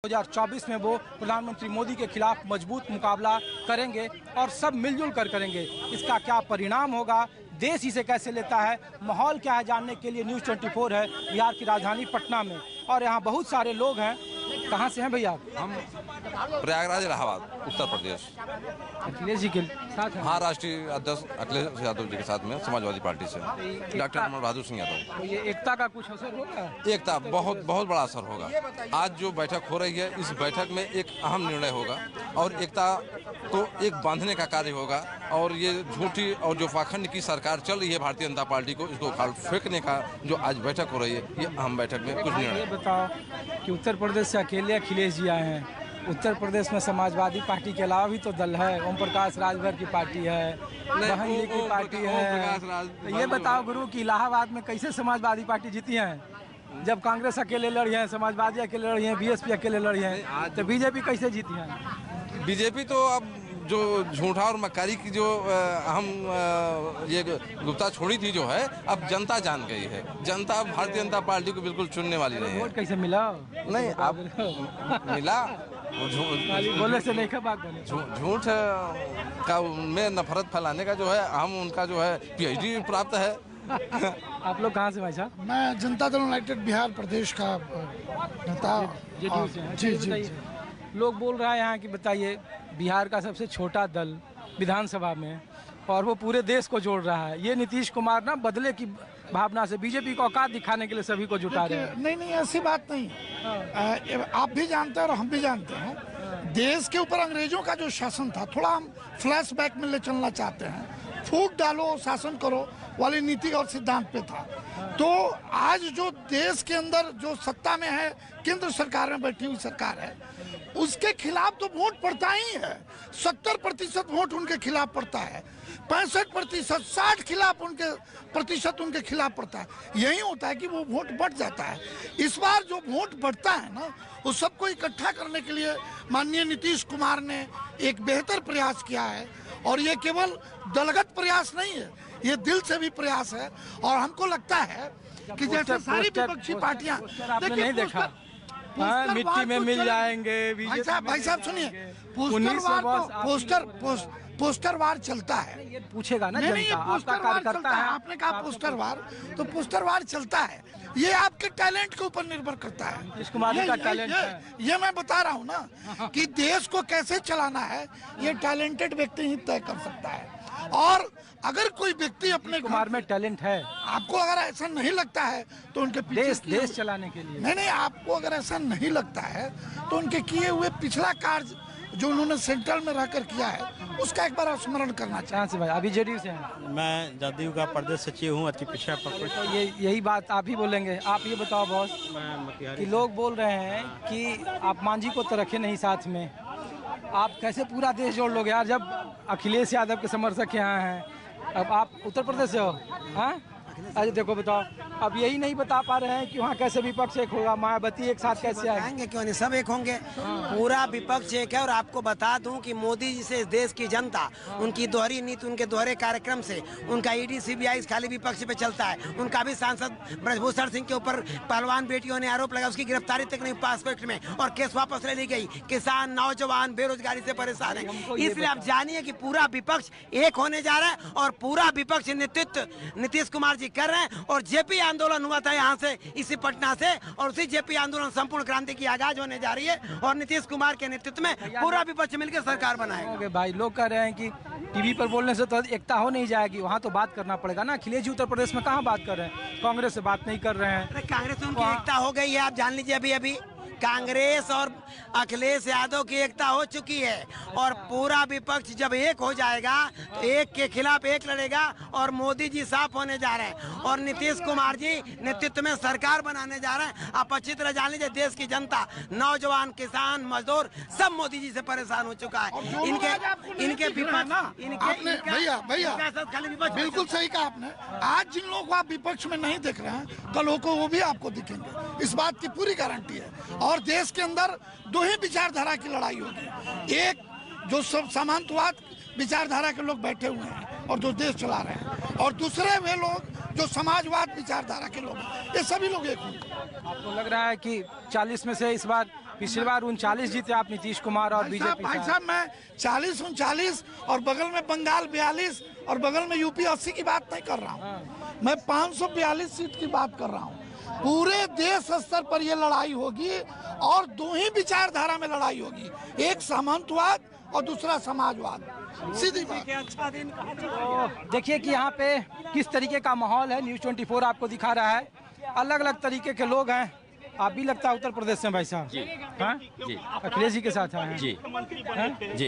2024 में वो प्रधानमंत्री मोदी के खिलाफ मजबूत मुकाबला करेंगे और सब मिलजुल कर करेंगे। इसका क्या परिणाम होगा, देश इसे कैसे लेता है, माहौल क्या है, जानने के लिए न्यूज़ 24 है बिहार की राजधानी पटना में। और यहाँ बहुत सारे लोग हैं। कहाँ से हैं भैया? हम प्रयागराज इलाहाबाद उत्तर प्रदेश। अखिलेश जी के साथ हैं? हाँ, राष्ट्रीय अध्यक्ष अखिलेश यादव जी के साथ में समाजवादी पार्टी से डॉक्टर अमर बहादुर सिंह यादव। तो ये एकता का कुछ असर होगा? एकता बहुत बड़ा असर होगा। आज जो बैठक हो रही है, इस बैठक में एक अहम निर्णय होगा और एकता को एक बांधने का कार्य होगा। और ये झूठी और जो पाखंड की सरकार चल रही है भारतीय जनता पार्टी को, इसको उखाड़ फेंकने का जो आज बैठक हो रही है, ये अहम बैठक में कुछ निर्णय। ये बताओ कि उत्तर प्रदेश से अकेले अखिलेश जी आए हैं। उत्तर प्रदेश में समाजवादी पार्टी के अलावा भी तो दल है, ओम प्रकाश राजभर की पार्टी है, बहन जी की पार्टी है। ये बताओ गुरु कि इलाहाबाद में कैसे समाजवादी पार्टी जीती है? जब कांग्रेस अकेले लड़ी है, समाजवादी अकेले लड़ी है, बीएसपी अकेले लड़ी है, तो बीजेपी कैसे जीती है? बीजेपी तो अब जो झूठा और मक्कारी की जो हम ये गुप्ता छोड़ी थी जो है, अब जनता जान गई है। जनता अब भारतीय जनता पार्टी को बिल्कुल चुनने वाली नहीं है। वोट कैसे मिला? नहीं, अब मिला बोले से नहीं खबाक बने। झूठ का में नफरत फैलाने का जो है, हम उनका जो है पीएचडी प्राप्त है। आप लोग कहाँ से भाई साहब? मैं जनता दल यूनाइटेड बिहार प्रदेश का नेता। जी। लोग बोल रहा है यहाँ कि बताइए, बिहार का सबसे छोटा दल विधानसभा में और वो पूरे देश को जोड़ रहा है। ये नीतीश कुमार ना बदले की भावना से बीजेपी को औकात दिखाने के लिए सभी को जुटा रहे हैं। नहीं, ऐसी बात नहीं। आप भी जानते हैं और हम भी जानते हैं, देश के ऊपर अंग्रेजों का जो शासन था, थोड़ा हम फ्लैशबैक में ले चलना चाहते हैं। फूट डालो शासन करो वाली नीति और सिद्धांत पे था। तो आज जो देश के अंदर जो सत्ता में है, केंद्र सरकार में बैठी हुई सरकार है, उसके खिलाफ तो वोट पड़ता ही है। 70% वोट उनके खिलाफ पड़ता है, 65%, 60% उनके खिलाफ पड़ता है। यही होता है कि वो वोट बढ़ जाता है। इस बार जो वोट बढ़ता है ना, उस सबको इकट्ठा करने के लिए माननीय नीतीश कुमार ने एक बेहतर प्रयास किया है। और ये केवल दलगत प्रयास नहीं है, ये दिल से भी प्रयास है। और हमको लगता है कि जैसे सारी विपक्षी पार्टियां नहीं देखा, मिट्टी में मिल जाएंगे। भाई साहब सुनिए, पोस्टर वार चलता है। ये पूछेगा ना जनता, आपका कार्यकर्ता है। आपने कहा पोस्टर वार, तो पोस्टर वार चलता है। ये आपके टैलेंट के ऊपर निर्भर करता है। नीतीश कुमार का टैलेंट है। ये मैं बता रहा हूँ ना कि देश को कैसे चलाना है, ये टैलेंटेड व्यक्ति ही तय कर सकता है। और अगर कोई व्यक्ति अपने कुमार में टैलेंट है, आपको अगर ऐसा नहीं लगता है तो उनके पीछे देश चलाने के लिए नहीं, आपको अगर ऐसा नहीं लगता है तो उनके किए हुए पिछला कार्य जो उन्होंने सेंट्रल में रहकर किया है, उसका एक बार स्मरण करना चाहिए। से भाई, अभी जेडीयू से हैं? मैं जदयू का प्रदेश सचिव हूँ, अति पिछड़ा तो यही बात आप ही बोलेंगे। आप ये बताओ बॉस कि लोग बोल रहे हैं कि आप मांझी को तो रखे नहीं साथ में, आप कैसे पूरा देश जोड़ लोगे यार, जब अखिलेश यादव के समर्थक यहाँ हैं। अब आप उत्तर प्रदेश से हो? हाँ, अरे देखो बताओ, अब यही नहीं बता पा रहे हैं कि वहाँ कैसे विपक्ष एक होगा, मायावती एक साथ कैसे आएंगे? क्यों नहीं, सब एक होंगे। पूरा विपक्ष एक है। और आपको बता दूं कि मोदी जी से देश की जनता, उनकी दोहरी नीति, उनके दोहरे कार्यक्रम से, उनका ईडी सीबीआई खाली विपक्ष पे चलता है। उनका भी सांसद ब्रजभूषण सिंह के ऊपर पहलवान बेटियों ने आरोप लगाया, उसकी गिरफ्तारी तक नहीं पासपोर्ट में, और केस वापस ले ली गई। किसान, नौजवान बेरोजगारी से परेशान है। इसलिए आप जानिए कि पूरा विपक्ष एक होने जा रहा है और पूरा विपक्ष नेतृत्व नीतीश कुमार जी कर रहे हैं। और जेपी आंदोलन हुआ था यहाँ से, इसी पटना से, और उसी जेपी आंदोलन संपूर्ण क्रांति की आगाज होने जा रही है। और नीतीश कुमार के नेतृत्व में पूरा विपक्ष मिलकर सरकार बनाएगा। भाई लोग कह रहे हैं कि टीवी पर बोलने से तो एकता हो नहीं जाएगी, वहाँ तो बात करना पड़ेगा ना। अखिलेश जी उत्तर प्रदेश में कहाँ बात कर रहे हैं, कांग्रेस से बात नहीं कर रहे हैं। कांग्रेस में उनकी एकता हो गई है, आप जान लीजिए। अभी कांग्रेस और अखिलेश यादव की एकता हो चुकी है। और पूरा विपक्ष जब एक हो जाएगा तो एक के खिलाफ एक लड़ेगा। और मोदी जी साफ होने जा रहे हैं और नीतीश कुमार जी नेतृत्व में सरकार बनाने जा रहे हैं। आप अच्छी तरह जान लीजिए, देश की जनता, नौजवान, किसान, मजदूर, सब मोदी जी से परेशान हो चुका है। इनके भैया बिल्कुल सही कहा आपने। आज जिन लोगों को आप विपक्ष में नहीं देख रहे हैं, कल को वो भी आपको दिखेंगे, इस बात की पूरी गारंटी है। और देश के अंदर दो ही विचारधारा की लड़ाई होगी। एक जो सब सामंतवाद विचारधारा के लोग बैठे हुए हैं और जो देश चला रहे हैं, और दूसरे वे लोग जो समाजवाद विचारधारा के लोग हैं, ये सभी लोग एक होंगे। आपको लग रहा है कि 40 में से इस बार पिछली बार 39 जीते आप नीतीश कुमार और बीजेपी। भाई साहब मैं 40-39 और बगल में बंगाल 42 और बगल में यूपी 80 की बात नहीं कर रहा हूँ, मैं 542 सीट की बात कर रहा हूँ। पूरे देश स्तर पर यह लड़ाई होगी और दो ही विचारधारा में लड़ाई होगी, एक सामंतवाद और दूसरा समाजवाद। सीधी बात। देखिए कि यहाँ पे किस तरीके का माहौल है, न्यूज़ 24 आपको दिखा रहा है। अलग अलग तरीके के लोग हैं। आप भी लगता है उत्तर प्रदेश से भाई साहब? जी हाँ जी, अखिलेश जी के साथ आए हैं जी जी।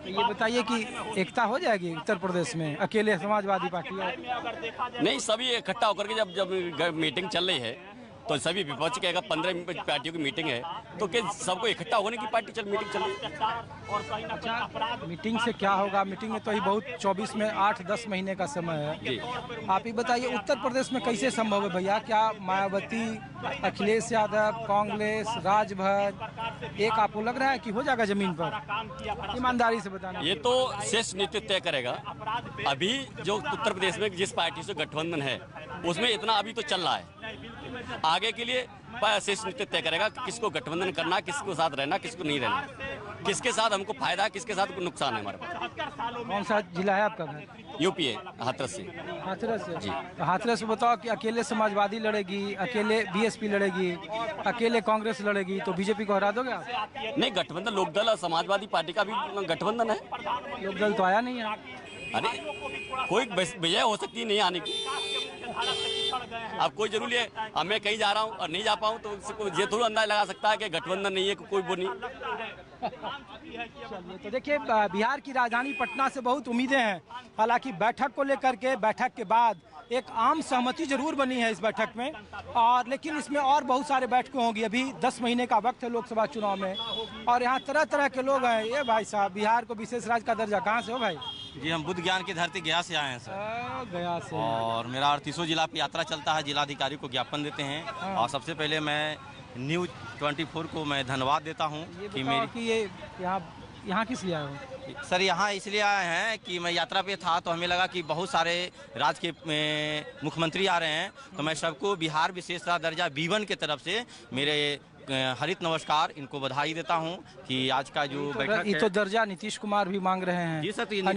ये बताइए कि एकता हो जाएगी उत्तर प्रदेश में अकेले समाजवादी पार्टी? नहीं, सभी इकट्ठा होकर के जब मीटिंग चल रही है तो सभी विपक्ष के 15 पार्टियों की मीटिंग है तो क्या सबको इकट्ठा होने की पार्टी मीटिंग चल रही है। मीटिंग से क्या होगा? मीटिंग में तो ही बहुत 24 में 8-10 महीने का समय है जी। आप ही बताइए उत्तर प्रदेश में कैसे संभव है भैया? क्या मायावती, अखिलेश यादव, कांग्रेस, राजभर एक आपको लग रहा है कि हो जाएगा जमीन पर? ईमानदारी से बताना। ये तो शेष नेतृत्व तय करेगा। अभी जो उत्तर प्रदेश में जिस पार्टी से गठबंधन है उसमें इतना अभी तो चल रहा है। आगे के लिए शेष नेतृत्व तय करेगा किसको गठबंधन करना, किसको साथ रहना, किसको नहीं रहना, किसके साथ हमको फायदा है, किसके साथ नुकसान है हमारे पास। कौन सा जिला है आपका घर? यूपी है, हाथरस से। हाथरस से जी। तो हाथरस से बताओ कि अकेले समाजवादी लड़ेगी, अकेले बीएसपी लड़ेगी, अकेले कांग्रेस लड़ेगी तो बीजेपी को हरा दोगे आप? नहीं, गठबंधन लोकदल और समाजवादी पार्टी का भी गठबंधन है। लोकदल तो आया नहीं है। अरे कोई विजय हो सकती है नहीं आने की। अब कोई जरूरी है, अब मैं कहीं जा रहा हूँ और नहीं जा पाऊँ तो ये थोड़ा अंदाजा लगा सकता है कि गठबंधन नहीं है, कोई वो नहीं। तो देखिए बिहार की राजधानी पटना से बहुत उम्मीदें हैं। हालांकि बैठक को लेकर के, बैठक के बाद एक आम सहमति जरूर बनी है इस बैठक में, और लेकिन इसमें और बहुत सारे बैठकें होंगी। अभी 10 महीने का वक्त है लोकसभा चुनाव में और यहाँ तरह तरह के लोग हैं। ये भाई साहब बिहार को विशेष राज्य का दर्जा कहाँ से हो भाई? जी हम बुद्ध ज्ञान की धरती गया से आए हैं सर। गया से। और मेरा 38 जिला पे यात्रा चलता है, जिलाधिकारी को ज्ञापन देते हैं। और सबसे पहले मैं न्यूज़ 24 को मैं धन्यवाद देता हूँ कि मेरी कि ये यहाँ किस लिए आए हो? सर यहाँ इसलिए आए हैं कि मैं यात्रा पे था तो हमें लगा कि बहुत सारे राज्य के मुख्यमंत्री आ रहे हैं, तो मैं सबको बिहार विशेष दर्जा B1 की तरफ से मेरे हरित नमस्कार, इनको बधाई देता हूं कि आज का जो बैठक है तो दर्जा नीतीश कुमार भी मांग रहे हैं। जी सर, तो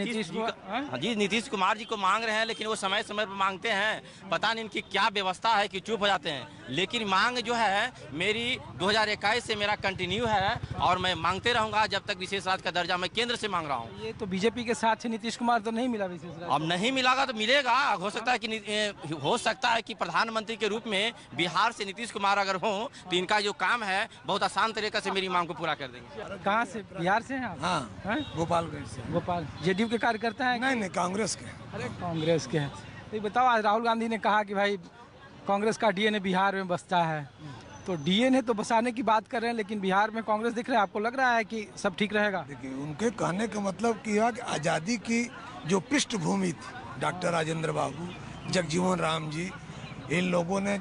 नीतीश कुमार जी को मांग रहे हैं, लेकिन वो समय समय पर मांगते हैं। पता नहीं इनकी क्या व्यवस्था है कि चुप हो जाते हैं। लेकिन मांग जो है मेरी 2021 से मेरा कंटिन्यू है और मैं मांगते रहूंगा जब तक विशेष राज्य का दर्जा मैं केंद्र से मांग रहा हूँ। ये तो बीजेपी के साथ से नीतीश कुमार तो नहीं मिला विशेष राज्य। अब नहीं मिलेगा तो मिलेगा। हो सकता है कि प्रधानमंत्री के रूप में बिहार से नीतीश कुमार अगर हो तो इनका जो काम है बहुत आसान तरीके से मेरी मांग को पूरा कर देंगे। कहाँ से? बिहार से हैं आप? हाँ, गोपालगंज से। गोपाल जेडीयू के कार्यकर्ता हैं? नहीं, कांग्रेस के। अरे कांग्रेस के हैं। तो बताओ, आज राहुल गांधी ने कहा कि भाई कांग्रेस का डीएनए बिहार में बसता है, तो डीएनए तो बसाने की बात कर रहे हैं, लेकिन बिहार में कांग्रेस दिख रहा है। आपको लग रहा है कि सब ठीक रहेगा? देखिए, उनके कहने का मतलब किया कि आज़ादी की जो पृष्ठभूमि थी, डॉक्टर राजेंद्र बाबू, जगजीवन राम जी, इन लोगों ने,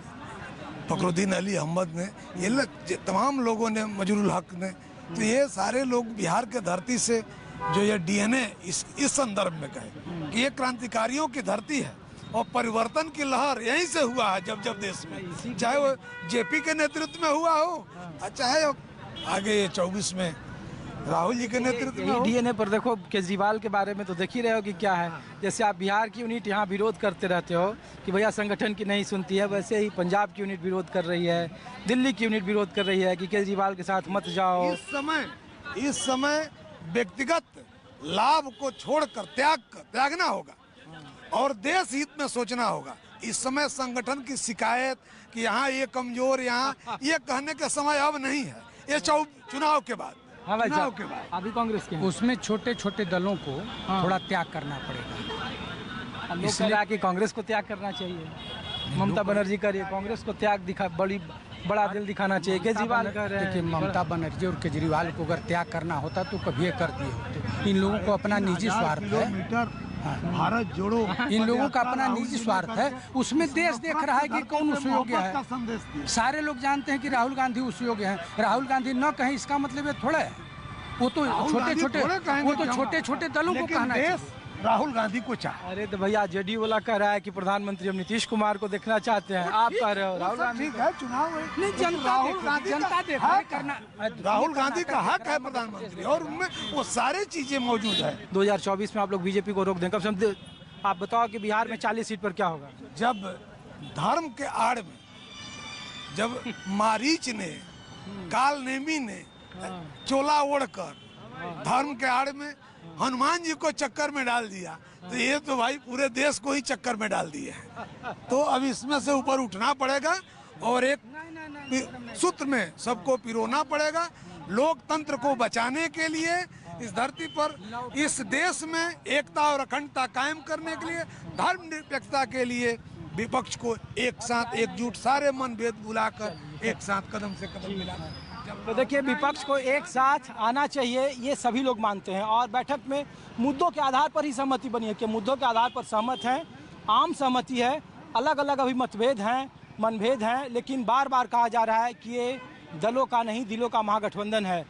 फखरुद्दीन अली अहमद ने, ये तमाम लोगों ने, मजरूल हक ने, तो ये सारे लोग बिहार के धरती से जो ये डीएनए इस संदर्भ में कहे कि ये क्रांतिकारियों की धरती है और परिवर्तन की लहर यहीं से हुआ है। जब देश में, चाहे वो जेपी के नेतृत्व में हुआ हो, चाहे आगे ये 24 में राहुल जी के नेतृत्व में। डीएनए पर देखो, केजरीवाल के बारे में तो देख ही रहे हो कि क्या है। जैसे आप बिहार की यूनिट यहाँ विरोध करते रहते हो कि भैया संगठन की नहीं सुनती है, वैसे ही पंजाब की यूनिट विरोध कर रही है, दिल्ली की यूनिट विरोध कर रही है कि केजरीवाल के साथ मत जाओ। इस समय व्यक्तिगत लाभ को छोड़कर त्यागना होगा और देश हित में सोचना होगा। इस समय संगठन की शिकायत कि यहाँ ये कमजोर, यहाँ ये कहने का समय अब नहीं है। ये चुनाव के बाद। हाँ भाई साहब, अभी कांग्रेस के उसमें छोटे छोटे दलों को थोड़ा त्याग करना पड़ेगा। इसलिए कि कांग्रेस को त्याग करना चाहिए। ममता बनर्जी करिए, कांग्रेस को त्याग बड़ा दिल दिखाना चाहिए। केजरीवाल कह रहे हैं। देखिए, ममता बनर्जी और केजरीवाल को अगर त्याग करना होता तो कभी कर दिए होते। इन लोगों को अपना निजी स्वार्थ है, भारत जोड़ो, इन लोगों का अपना निजी स्वार्थ है। उसमें देश देख रहा है कि कौन उस योग्य है। सारे लोग जानते हैं कि राहुल गांधी उस योग्य हैं। राहुल गांधी न कहें इसका मतलब ये थोड़ा है। वो तो छोटे छोटे दलों को कहना चाहिए। राहुल गांधी को चाहे। अरे तो भैया जेडीयू वाला कह रहा है कि प्रधानमंत्री हम नीतीश कुमार को देखना चाहते हैं, आप कह रहे हो राहुल गांधी। ठीक है, चुनाव नहीं, जनता देख रही है, करना राहुल गांधी का हक है प्रधानमंत्री, और उनमें वो सारी चीजें मौजूद है। 2024 में आप लोग बीजेपी को रोक दें, कम से कम आप बताओ कि बिहार में 40 सीट पर क्या होगा। जब धर्म के आड़ में, जब मारीच ने, काल नेमी ने चोला ओढ़कर धर्म के आड़ में हनुमान जी को चक्कर में डाल दिया, तो ये तो भाई पूरे देश को ही चक्कर में डाल दिए हैं। तो अब इसमें से ऊपर उठना पड़ेगा और एक सूत्र में सबको पिरोना पड़ेगा। लोकतंत्र को बचाने के लिए, इस धरती पर, इस देश में एकता और अखंडता कायम करने के लिए, धर्मनिरपेक्षता के लिए विपक्ष को एक साथ एकजुट, सारे मनभेद भुलाकर एक साथ कदम से कदम मिलाकर। तो देखिए, विपक्ष को एक साथ आना चाहिए, ये सभी लोग मानते हैं। और बैठक में मुद्दों के आधार पर ही सहमति बनी है कि मुद्दों के आधार पर सहमत हैं, आम सहमति है। अलग अलग अभी मतभेद हैं, मनभेद हैं, लेकिन बार बार कहा जा रहा है कि ये दलों का नहीं, दिलों का महागठबंधन है।